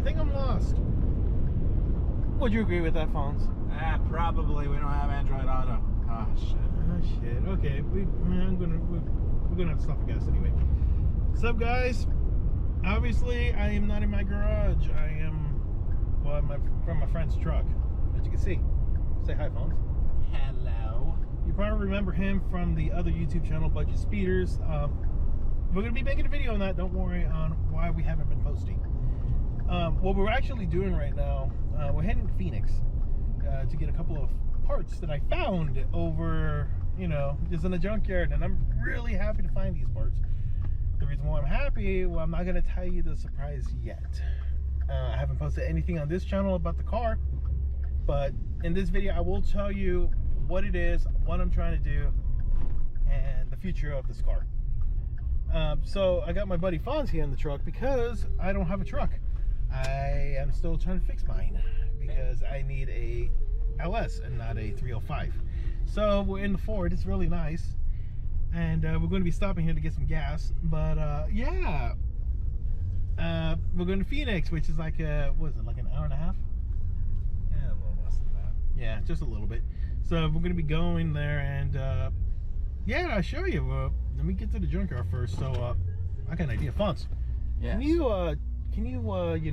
think I'm lost. Would you agree with that, Fonz? Probably. We don't have Android Auto. Oh shit. Oh shit. Okay, we're gonna have to stop at gas anyway. What's up, guys? Obviously, I am not in my garage. I am, well, from my friend's truck, as you can see. Say hi, Fonz. Hello. You probably remember him from the other YouTube channel, Budget Speeders. We're gonna be making a video on that. Don't worry on why we haven't been posting. What we're actually doing right now, we're heading to Phoenix to get a couple of parts that I found over, just in a junkyard, and I'm really happy to find these parts. The reason why I'm happy, well, I'm not gonna tell you the surprise yet. I haven't posted anything on this channel about the car, but in this video I will tell you what it is, what I'm trying to do, and the future of this car. So I got my buddy Fonz here in the truck because I don't have a truck. I am still trying to fix mine because I need a LS and not a 305. So we're in the Ford. It's really nice, and we're going to be stopping here to get some gas. But yeah, we're going to Phoenix, which is like what is it, like an hour and a half? Yeah, a little less than that. Yeah, just a little bit. So we're going to be going there, and yeah, I'll show you. Let me get to the junkyard first. So I got an idea. Fonz, Yes. can you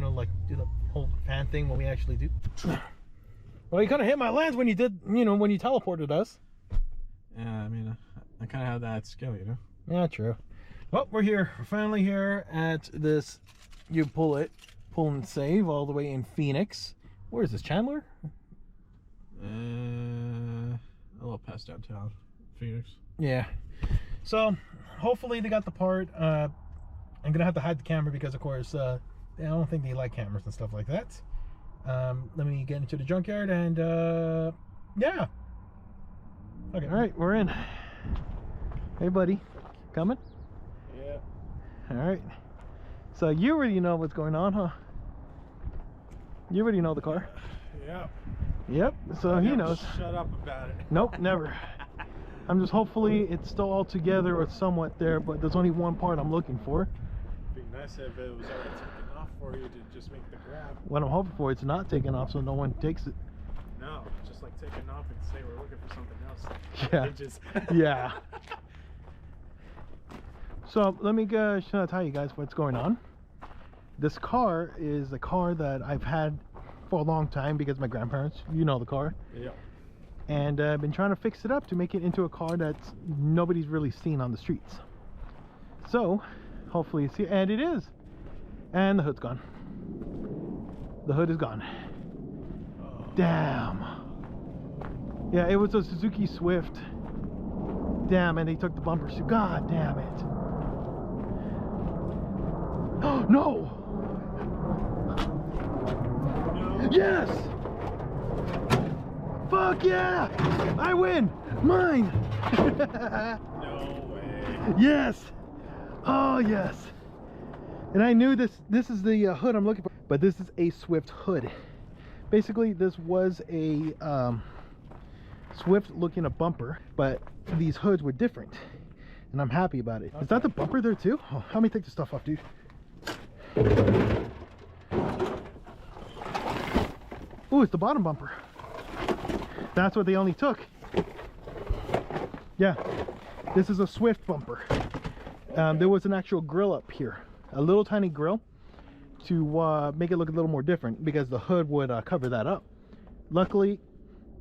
like do the whole fan thing when we actually do? Well, you kind of hit my lens when you did, when you teleported us. Yeah, I mean, I kind of have that skill, Yeah, true. Well, we're here. We're finally here at this. You pull and save all the way in Phoenix. Where is this, Chandler? A little past downtown Phoenix. Yeah. So hopefully they got the part. I'm gonna have to hide the camera because, of course, I don't think they like cameras and stuff like that. Let me get into the junkyard and yeah. Okay. All right, we're in. Hey, buddy, coming? Yeah. All right. So you already know what's going on, huh? You already know the car. Yeah. Yep. So he knows. Shut up about it. Nope, never. I'm just hopefully it's still all together or somewhat there, but there's only one part I'm looking for. It'd be nice if it was already taken off for you to just make the grab. What I'm hoping for, it's not taken off so no one takes it. No, just like taking off and say we're looking for something else. Yeah. It just Yeah. So let me tell you guys what's going on. This car is a car that I've had for a long time because my grandparents, the car. Yeah. And I've been trying to fix it up to make it into a car that nobody's really seen on the streets. So hopefully it's here, and it is. And the hood's gone. The hood is gone. Oh. Damn. Yeah, it was a Suzuki Swift. Damn, and they took the bumpers too. God damn it. Oh no! No. Yes! Fuck yeah! I win! Mine! No way. Yes! Oh yes! And I knew this is the hood I'm looking for, but this is a Swift hood. Basically, this was a Swift looking a bumper, but these hoods were different, and I'm happy about it. Okay. Is that the bumper there too? Oh, help me take the stuff off, dude. Ooh, it's the bottom bumper. That's what they only took. Yeah, this is a Swift bumper. There was an actual grill up here, a little tiny grill to make it look a little more different because the hood would cover that up. Luckily,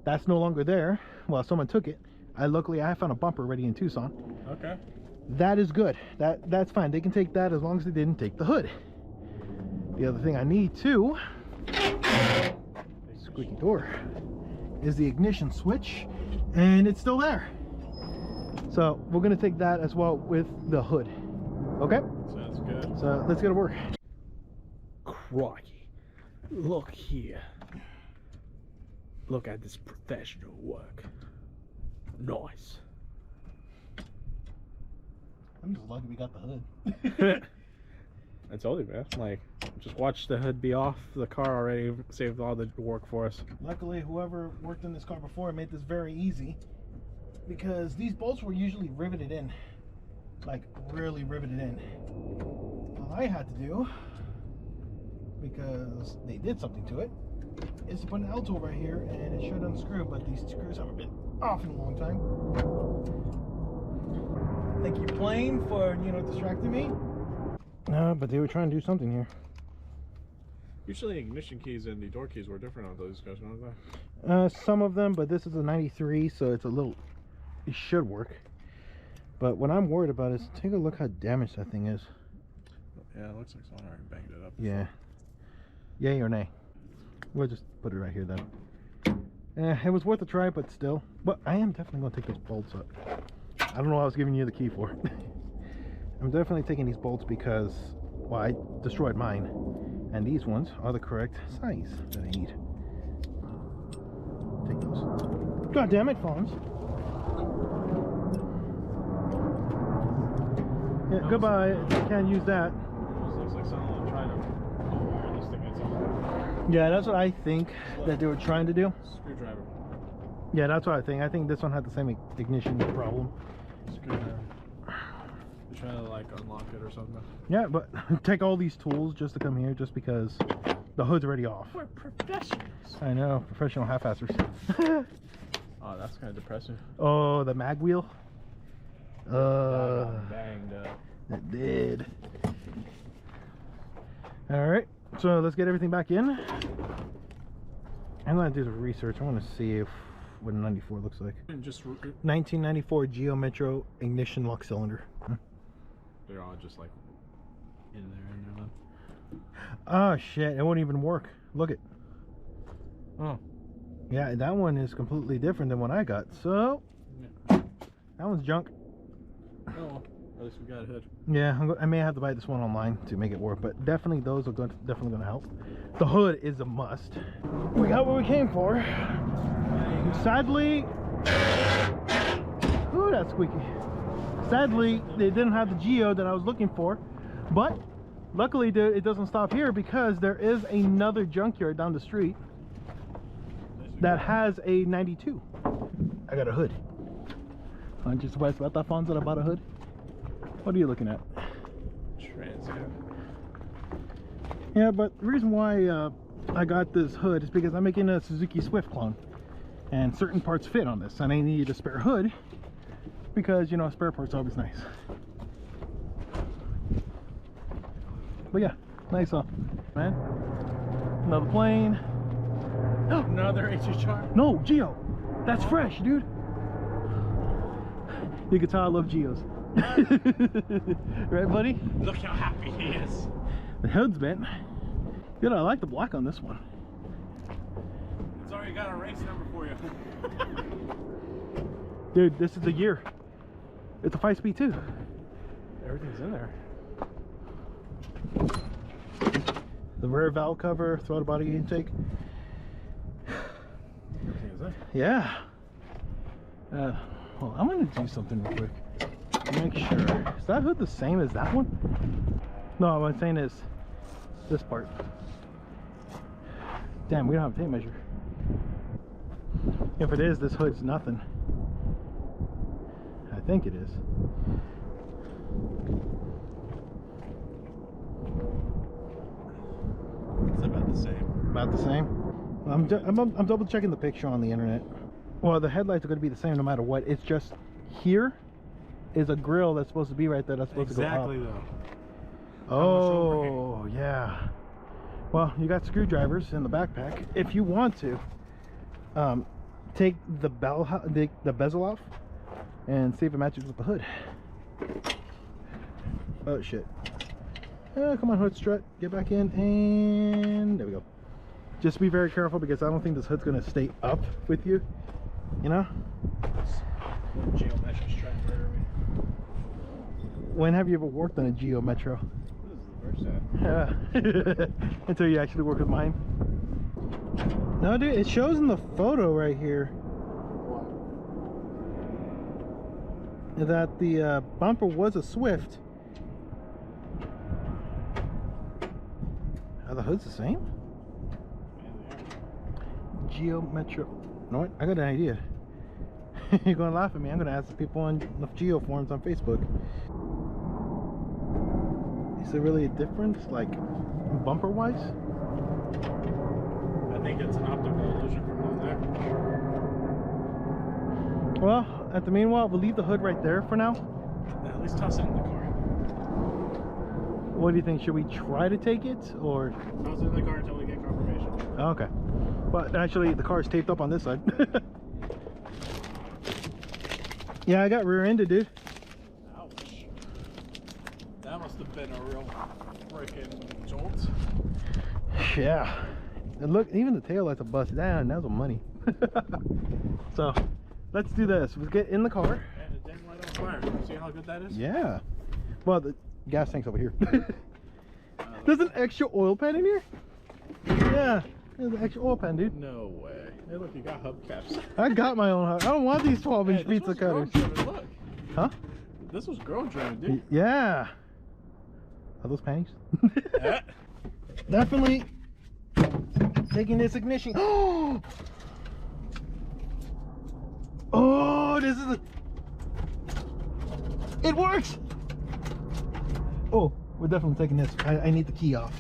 that's no longer there. Well, someone took it. Luckily I found a bumper ready in Tucson. Okay. That is good. That's fine. They can take that as long as they didn't take the hood. The other thing I need too, squeaky door, is the ignition switch, and it's still there. So we're gonna take that as well with the hood. Okay? Sounds good. So let's get to work. Crikey, look here. Look at this professional work. Nice. I'm just lucky we got the hood. I told you, man. Like, just watch the hood be off the car already. Saved all the work for us. Luckily, whoever worked in this car before made this very easy, because these bolts were usually riveted in, like really riveted in. All I had to do because they did something to it, is to put an L-tool right here, and it should unscrew, but these screws haven't been off in a long time. Thank you, plane, for, you know, distracting me. No, but they were trying to do something here. Usually ignition keys and the door keys were different on those guys, aren't they? Some of them, but this is a 93, so it's a little, it should work. But what I'm worried about is, take a look how damaged that thing is. Yeah, it looks like someone already banged it up. Yeah. Yay or nay? We'll just put it right here then. It was worth a try, but still. But I am definitely going to take those bolts up. I don't know what I was giving you the key for. I'm definitely taking these bolts because, well, I destroyed mine. And these ones are the correct size that I need. Take those. God damn it, phones. Yeah, goodbye. Can't use that. Almost looks like someone trying to wire this thing inside. Yeah, that's what I think that they were trying to do. Screwdriver. Yeah, that's what I think. I think this one had the same ignition problem. Screwdriver. They're trying to like unlock it or something. Yeah, but take all these tools just to come here just because the hood's already off. We're professionals. I know, professional half-assers. Oh, that's kind of depressing. Oh, the mag wheel. Banged up. It did. All right, so let's get everything back in. I'm gonna do the research. I want to see if what a 94 looks like. And just 1994 Geo Metro ignition lock cylinder. they're all just like in there. Oh shit! It won't even work. Look it. Oh. Yeah, that one is completely different than what I got. So Yeah. that one's junk. Oh, well, at least we got a hood. Yeah, I may have to buy this one online to make it work, but definitely those are definitely going to help. The hood is a must. We got what we came for. Sadly, ooh, that's squeaky. Sadly, they didn't have the Geo that I was looking for, but luckily it doesn't stop here because there is another junkyard down the street that has a 92. I got a hood. Aren't you surprised about that, Fonz, that I bought a hood? What are you looking at? Transient. Yeah, but the reason why I got this hood is because I'm making a Suzuki Swift clone. And certain parts fit on this. And I needed a spare hood because, you know, spare parts are always nice. But yeah, nice off. Man, another plane. Another HHR. No, Geo. That's fresh, dude. You can tell I love Geos. Right, buddy? Look how happy he is. The hood's bent. Dude, I like the black on this one. It's already got a race number for you. Dude, this is a year. It's a 5-speed too. Everything's in there. The rear valve cover, throttle body intake. Everything is in. Yeah. Well, I'm gonna do something real quick. Make sure. Is that hood the same as that one? No, what I'm saying is this part. Damn, we don't have a tape measure. If it is, this hood's nothing. I think it is. It's about the same. About the same. I'm double checking the picture on the internet. Well, the headlights are going to be the same no matter what. It's just here is a grill that's supposed to be right there. That's supposed to go up. Exactly though. Oh, yeah. Well, you got screwdrivers in the backpack. If you want to, take the bezel off and see if it matches with the hood. Oh shit. Come on, hood strut. Get back in, and there we go. Just be very careful because I don't think this hood's gonna stay up with you. You know? Geo Metro's trying to murder me. When have you ever worked on a Geo Metro? This is the first time. Yeah. Until you actually work with mine. No, dude, it shows in the photo right here that the bumper was a Swift. Are the hoods the same? Geo Metro. You know what? I got an idea. You're gonna laugh at me. I'm gonna ask the people on the Geo forums on Facebook. Is there really a difference? Like, bumper wise? I think it's an optical illusion from down there. Well, at the meanwhile, we'll leave the hood right there for now. At least toss it in the car. What do you think? Should we try to take it or? Toss it in the car until we get confirmation. Okay. But actually, the car is taped up on this side. Yeah, I got rear-ended, dude. Ouch. That must have been a real freaking jolt. Yeah. And look, even the tail lights are busted down. That's some money. So, let's do this. Let's get in the car. And it didn't light on fire. See how good that is? Yeah. Well, the gas tank's over here. There's an extra oil pan in here? Yeah. There's an extra oil pan, dude. No way. Hey, look, you got hubcaps. I got my own hub. I don't want these 12-inch Hey, pizza this was cutters. girl-driven, look. Huh? This was girl-driven, dude. Yeah. Are those panties? Yeah. Definitely taking this ignition. Oh, this is a. It works. Oh, we're definitely taking this. I need the key off.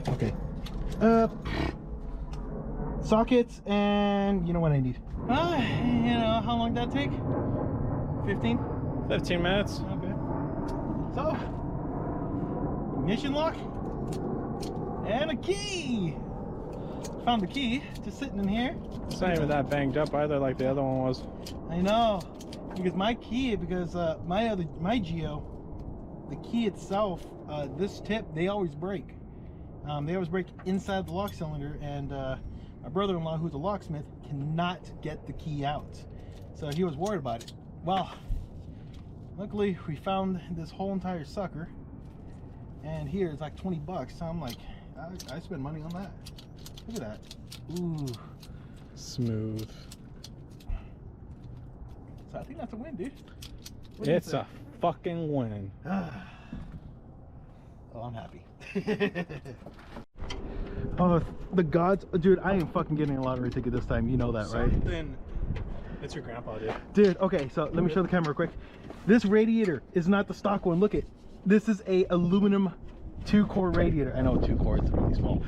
Okay. Sockets and you know what I need. You know how long did that take? 15. 15 minutes. Okay. So, ignition lock and a key. Found the key just sitting in here. It's not even that banged up either like the other one was. I know, because my key, my Geo, the key itself, this tip, they always break. They always break inside the lock cylinder, and my brother-in-law, who's a locksmith, cannot get the key out. So he was worried about it. Well, luckily we found this whole entire sucker, and here it's like 20 bucks. So I'm like, I spend money on that. Look at that. Ooh. Smooth. So I think that's a win, dude. What do you It's think? a fucking win. Oh, I'm happy. Oh, the gods, dude! I ain't fucking getting a lottery ticket this time. You know that, right? Something. It's your grandpa, dude. Dude, okay. So let me show the camera real quick. This radiator is not the stock one. Look it. This is a aluminum 2-core radiator. I know 2-core is really small.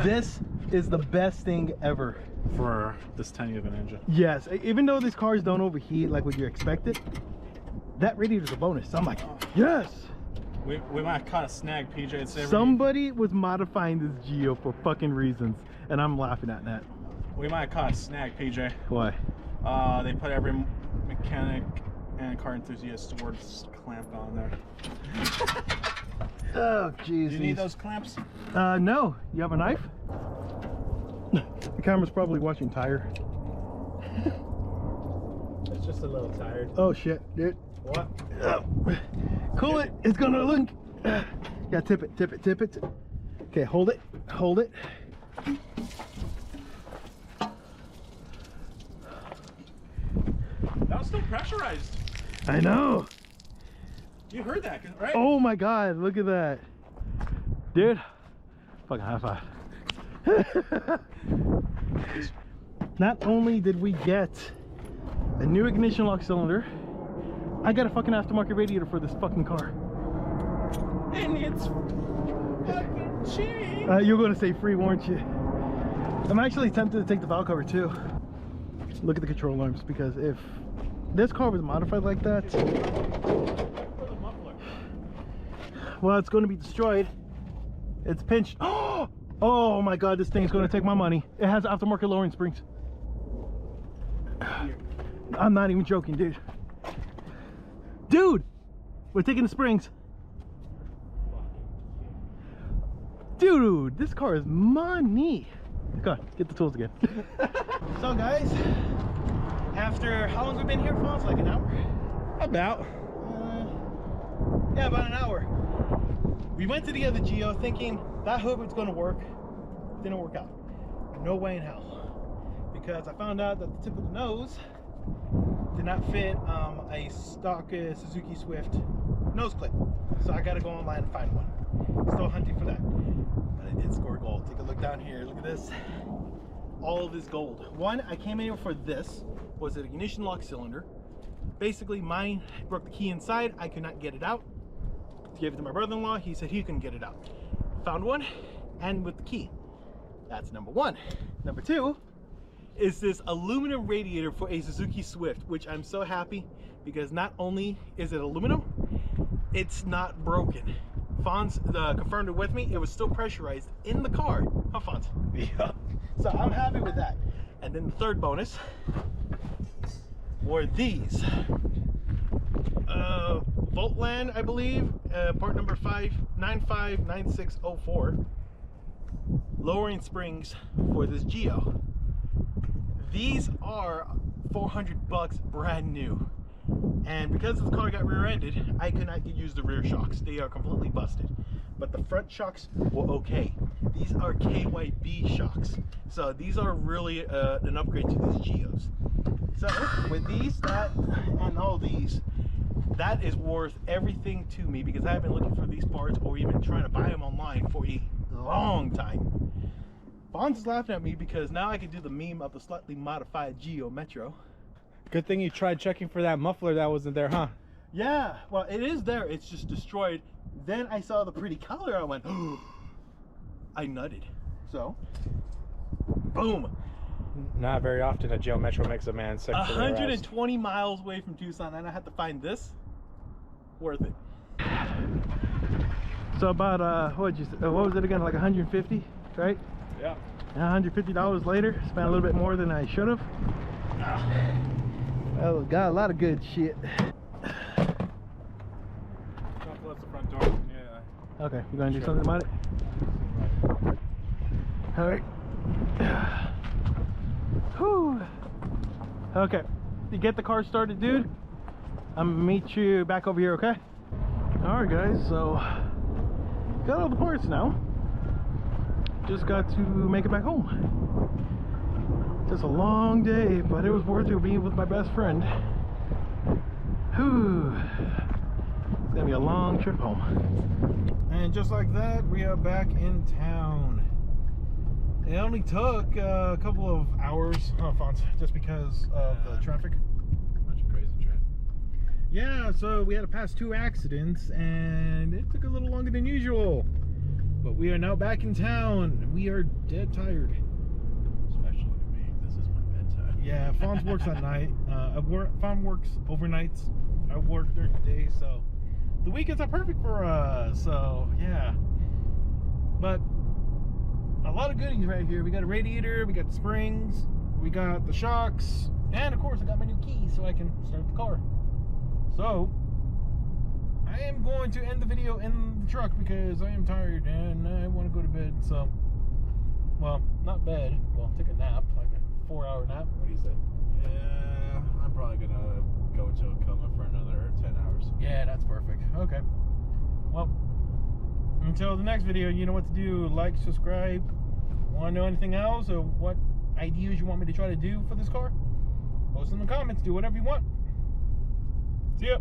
This is the best thing ever For this tiny of an engine. Yes, even though these cars don't overheat like what you expected, that radiator's a bonus. So I'm like, yes. We might have caught a snag, PJ. It's every, Somebody was modifying this Geo for fucking reasons, and I'm laughing at that. we might have caught a snag, PJ. Why? They put every mechanic and car enthusiast words clamped on there. Oh, jeez. Do you need those clamps? No. You have a knife? The camera's probably watching tire. It's just a little tired. Oh shit, dude. What? Cool it. It's gonna look. Yeah, tip it, tip it, tip it. Okay, hold it, hold it. That was still pressurized. I know. You heard that, right? Oh my god, look at that. Dude, fucking high five. Not only did we get a new ignition lock cylinder, I got a fucking aftermarket radiator for this fucking car. And it's fucking cheap. You're gonna say free, weren't you? I'm actually tempted to take the valve cover too. Look at the control arms, because if this car was modified like that, well, it's going to be destroyed. It's pinched. Oh my god, this thing's going to take my money. It has aftermarket lowering springs. I'm not even joking, dude. Dude, we're taking the springs. Dude, this car is money. Go on, get the tools again. So guys, after how long have we been here for? It's like an hour? About. Yeah, about an hour. We went to the other Geo thinking that hood was going to work. Didn't work out. No way in hell. Because I found out that the tip of the nose did not fit a stock Suzuki Swift nose clip. So I got to go online and find one. Still hunting for that. But I did score gold. Take a look down here. Look at this. All of this gold. One, I came in here for this. Was an ignition lock cylinder. Basically, mine broke the key inside. I could not get it out. Gave it to my brother-in-law. He said he couldn't get it out. Found one, and with the key. That's number one. Number two is this aluminum radiator for a Suzuki Swift, which I'm so happy because not only is it aluminum, it's not broken. Fonz confirmed it with me. It was still pressurized in the car. Huh, Fonz? Yeah. So I'm happy with that. And then the third bonus were these. Voltland, I believe, part number 5959604. Lowering springs for this Geo. These are $400 brand new. And because the car got rear-ended, I could not use the rear shocks. They are completely busted. But the front shocks were okay. These are KYB shocks. So these are really an upgrade to these Geos. So with these, that, and all these, that is worth everything to me because I've been looking for these parts or even trying to buy them online for a long time. Fonz is laughing at me because now I can do the meme of the slightly modified Geo Metro. Good thing you tried checking for that muffler that wasn't there, huh? Yeah, well, it is there. It's just destroyed. Then I saw the pretty color. I went, oh, I nutted. So, boom. Not very often a Geo Metro makes a man sick. 120 miles away from Tucson, and I had to find this. Worth it. So about what was it again? Like 150, right? Yeah. $150 later. Spent a little bit more than I should have. Well, got a lot of good shit. Don't close the front door. Yeah. Okay, you gonna do something about it? All right. Whew. Okay, you get the car started, dude. I'm gonna meet you back over here, okay? All right, guys. So got all the parts now. Just got to make it back home. Just a long day, but it was worth it being with my best friend. Whew. It's gonna be a long trip home. And just like that, we are back in town. It only took a couple of hours, Fonz, just because of the traffic. Bunch of crazy traffic. Yeah, so we had to pass 2 accidents, and it took a little longer than usual. But we are now back in town. We are dead tired. Especially me. This is my bedtime. Yeah, Fonz works at night. Fonz works overnights. I work during the day, so the weekends are perfect for us. So yeah, but a lot of goodies right here. We got a radiator, we got the springs, we got the shocks, and of course I got my new key so I can start the car. So I am going to end the video in the truck because I am tired and I want to go to bed. So, well, not bed. Well, take a nap, like a 4-hour nap. What do you say? Yeah, I'm probably gonna go into a coma for another 10 hours. Yeah, that's perfect. Okay. Well, until the next video, you know what to do. Like, subscribe. Want to know anything else or what ideas you want me to try to do for this car? Post in the comments. Do whatever you want. See ya.